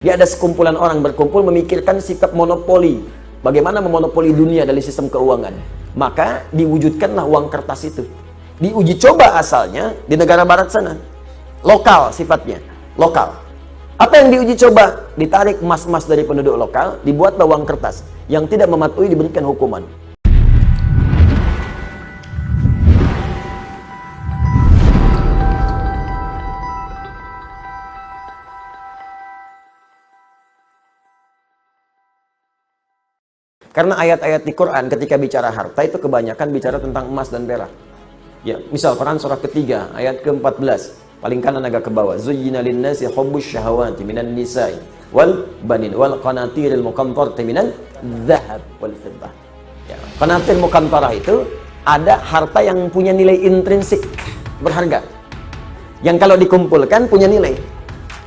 Dia ada sekumpulan orang berkumpul memikirkan sikap monopoli. Bagaimana memonopoli dunia dari sistem keuangan. Maka diwujudkanlah uang kertas itu. Diuji coba asalnya di negara barat sana. Lokal sifatnya. Lokal. Apa yang diuji coba? Ditarik emas-emas dari penduduk lokal, dibuatlah uang kertas. Yang tidak mematuhi diberikan hukuman. Karena ayat-ayat di Quran ketika bicara harta itu kebanyakan bicara tentang emas dan perak. Ya, misal Quran surah ketiga ayat ke-14, paling kanan agak ke bawah. Zuyyina lin-nasi hubbus syahawati minan nisa'i wal banin wal qanatiril muqantarati minan dzahab wal fiddah. Ya, qanatir muqantarah itu ada harta yang punya nilai intrinsik berharga. Yang kalau dikumpulkan punya nilai.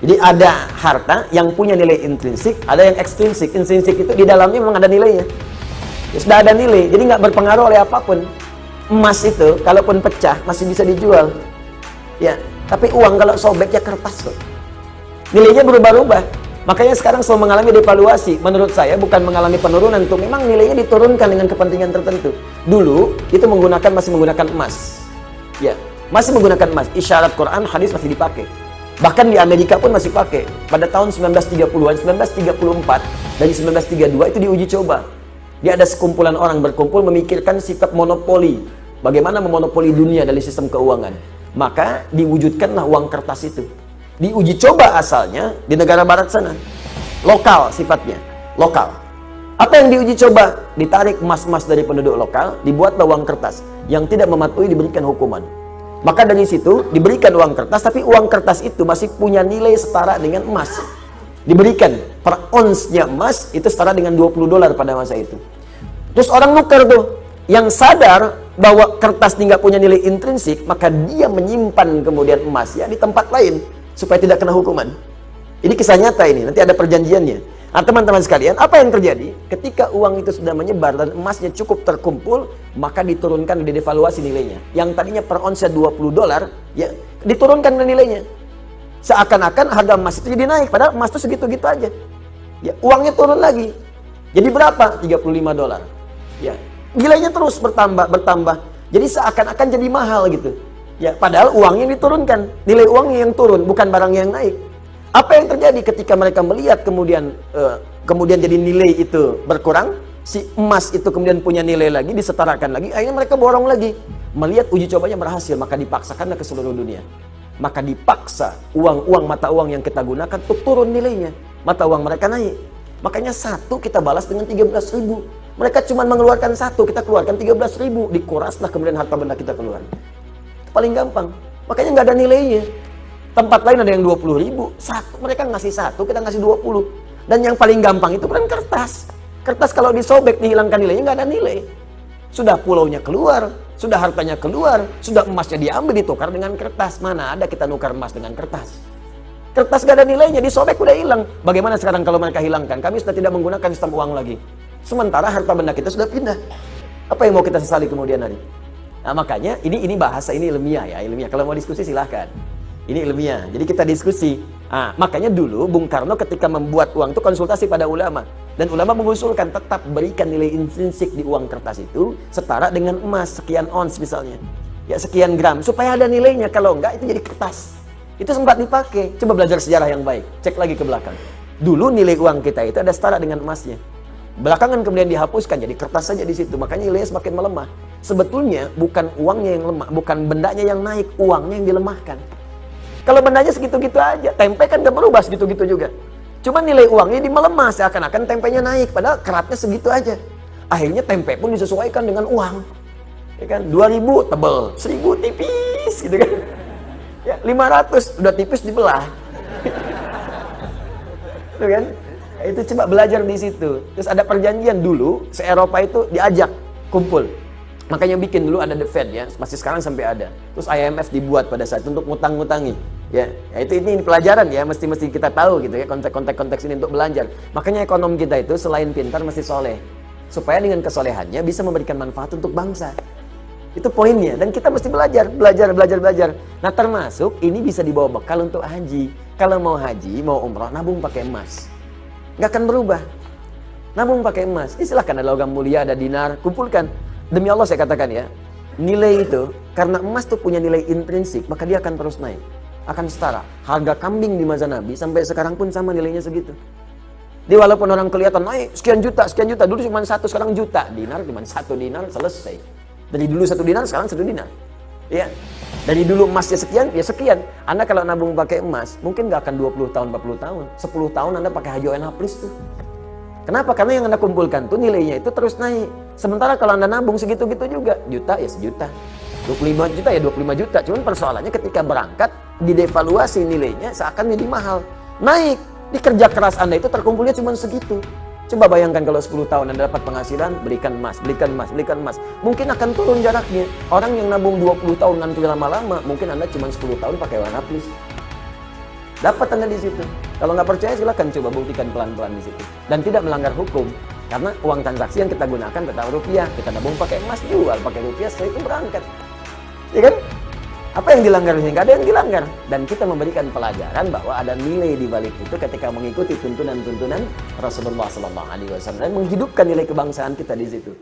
Jadi ada harta yang punya nilai intrinsik, ada yang ekstrinsik. Intrinsik itu di dalamnya memang ada nilainya. Ya, sudah ada nilai, jadi nggak berpengaruh oleh apapun. Emas itu, kalaupun pecah, masih bisa dijual. Ya, tapi uang kalau sobek ya kertas kok. Nilainya berubah-ubah. Makanya sekarang selalu mengalami devaluasi. Menurut saya bukan mengalami penurunan, tuh memang nilainya diturunkan dengan kepentingan tertentu. Dulu itu masih menggunakan emas. Ya, masih menggunakan emas. Isyarat Quran, hadis masih dipakai. Bahkan di Amerika pun masih pakai. Pada tahun 1930-an, 1934, dari 1932 itu diuji coba. Dia ada sekumpulan orang berkumpul memikirkan sikap monopoli. Bagaimana memonopoli dunia dari sistem keuangan. Maka diwujudkanlah uang kertas itu. Diuji coba asalnya di negara barat sana. Lokal sifatnya. Lokal. Apa yang diuji coba? Ditarik emas-emas dari penduduk lokal, dibuatlah uang kertas. Yang tidak mematuhi diberikan hukuman. Maka dari situ diberikan uang kertas, tapi uang kertas itu masih punya nilai setara dengan emas. Diberikan per onsnya emas itu setara dengan $20 pada masa itu. Terus orang nuker tuh, yang sadar bahwa kertas ini nggak punya nilai intrinsik, maka dia menyimpan kemudian emas ya di tempat lain supaya tidak kena hukuman. Ini kisah nyata ini, nanti ada perjanjiannya. Nah teman-teman sekalian, apa yang terjadi? Ketika uang itu sudah menyebar dan emasnya cukup terkumpul, maka diturunkan, didevaluasi nilainya. Yang tadinya per onsnya $20, ya diturunkan nilainya. Seakan-akan harga emas itu jadi naik, padahal emas itu segitu-gitu aja. Ya, uangnya turun lagi. Jadi berapa? $35. Ya, nilainya terus bertambah. Jadi seakan-akan jadi mahal gitu. Ya, padahal uangnya diturunkan, nilai uangnya yang turun, bukan barang yang naik. Apa yang terjadi ketika mereka melihat kemudian jadi nilai itu berkurang, si emas itu kemudian punya nilai lagi, disetarakan lagi, akhirnya mereka borong lagi. Melihat uji cobanya berhasil, maka dipaksakanlah ke seluruh dunia. Maka dipaksa mata uang yang kita gunakan tuh turun nilainya. Mata uang mereka naik. Makanya satu kita balas dengan 13.000. Mereka cuma mengeluarkan satu, kita keluarkan 13.000. Dikuraslah kemudian harta benda kita keluar. Itu paling gampang. Makanya nggak ada nilainya. Tempat lain ada yang 20.000, mereka ngasih satu, kita ngasih 20. Dan yang paling gampang itu kan kertas. Kertas kalau disobek, dihilangkan nilainya, nggak ada nilai. Sudah pulaunya keluar, sudah hartanya keluar, sudah emasnya diambil, ditukar dengan kertas. Mana ada kita nukar emas dengan kertas? Kertas nggak ada nilainya, disobek udah hilang. Bagaimana sekarang kalau mereka hilangkan? Kami sudah tidak menggunakan sistem uang lagi. Sementara harta benda kita sudah pindah. Apa yang mau kita sesali kemudian hari? Nah makanya, ini bahasa, ini ilmiah ya, ilmiah. Kalau mau diskusi silahkan. Ini ilmiah, jadi kita diskusi. Makanya dulu Bung Karno ketika membuat uang itu konsultasi pada ulama. Dan ulama mengusulkan tetap berikan nilai intrinsik di uang kertas itu setara dengan emas, sekian ons misalnya. Ya sekian gram, supaya ada nilainya. Kalau enggak itu jadi kertas. Itu sempat dipakai. Coba belajar sejarah yang baik, cek lagi ke belakang. Dulu nilai uang kita itu ada setara dengan emasnya. Belakangan kemudian dihapuskan, jadi kertas saja di situ. Makanya nilainya semakin melemah. Sebetulnya bukan uangnya yang lemah, bukan bendanya yang naik, uangnya yang dilemahkan. Kalau bendanya segitu-gitu aja, tempe kan gak berubah segitu-gitu juga. Cuma nilai uangnya melemah, seakan-akan tempenya naik, padahal keratnya segitu aja. Akhirnya tempe pun disesuaikan dengan uang. Ya kan, 2.000 tebel, 1.000 tipis gitu kan. Ya, 500 udah tipis dibelah. Itu kan? Itu coba belajar di situ. Terus ada perjanjian dulu, se-Eropa itu diajak kumpul. Makanya bikin dulu ada The Fed ya, masih sekarang sampai ada. Terus IMF dibuat pada saat itu untuk ngutang-ngutangi. Ya itu ini pelajaran ya, mesti kita tahu gitu ya, konteks ini untuk belajar. Makanya ekonom kita itu selain pintar mesti soleh. Supaya dengan kesolehannya bisa memberikan manfaat untuk bangsa. Itu poinnya, dan kita mesti belajar. Nah termasuk ini bisa dibawa bekal untuk haji. Kalau mau haji, mau umrah, nabung pakai emas. Nggak akan berubah. Nabung pakai emas. Silahkan ada logam mulia, ada dinar, kumpulkan. Demi Allah saya katakan ya, nilai itu, karena emas tuh punya nilai intrinsik, maka dia akan terus naik. Akan setara. Harga kambing di masa Nabi sampai sekarang pun sama nilainya segitu. Jadi walaupun orang kelihatan naik sekian juta, dulu cuma 1, sekarang juta. Dinar cuma 1 dinar, selesai. Dari dulu 1 dinar, sekarang 1 dinar. Ya. Dari dulu emasnya sekian, ya sekian. Anda kalau nabung pakai emas, mungkin nggak akan 20 tahun, 40 tahun. 10 tahun Anda pakai haji ONH plus tuh. Kenapa? Karena yang Anda kumpulkan tuh nilainya itu terus naik. Sementara kalau Anda nabung segitu-gitu juga, juta ya sejuta. 25 juta ya 25 juta. Cuman persoalannya ketika berangkat, didevaluasi nilainya seakan jadi mahal. Naik. Di kerja keras Anda itu terkumpulnya cuma segitu. Coba bayangkan kalau 10 tahun Anda dapat penghasilan, belikan emas, belikan emas, belikan emas. Mungkin akan turun jaraknya. Orang yang nabung 20 tahun nanti lama-lama, mungkin Anda cuma 10 tahun pakai warna plus. Dapat Anda di situ. Kalau nggak percaya silakan coba buktikan pelan-pelan di situ. Dan tidak melanggar hukum. Karena uang transaksi yang kita gunakan tetap rupiah. Kita nabung pakai emas, jual pakai rupiah, setelah itu berangkat. Ya kan? Apa yang dilanggar? Nggak ada yang dilanggar. Dan kita memberikan pelajaran bahwa ada nilai di balik itu ketika mengikuti tuntunan-tuntunan Rasulullah SAW dan menghidupkan nilai kebangsaan kita di situ.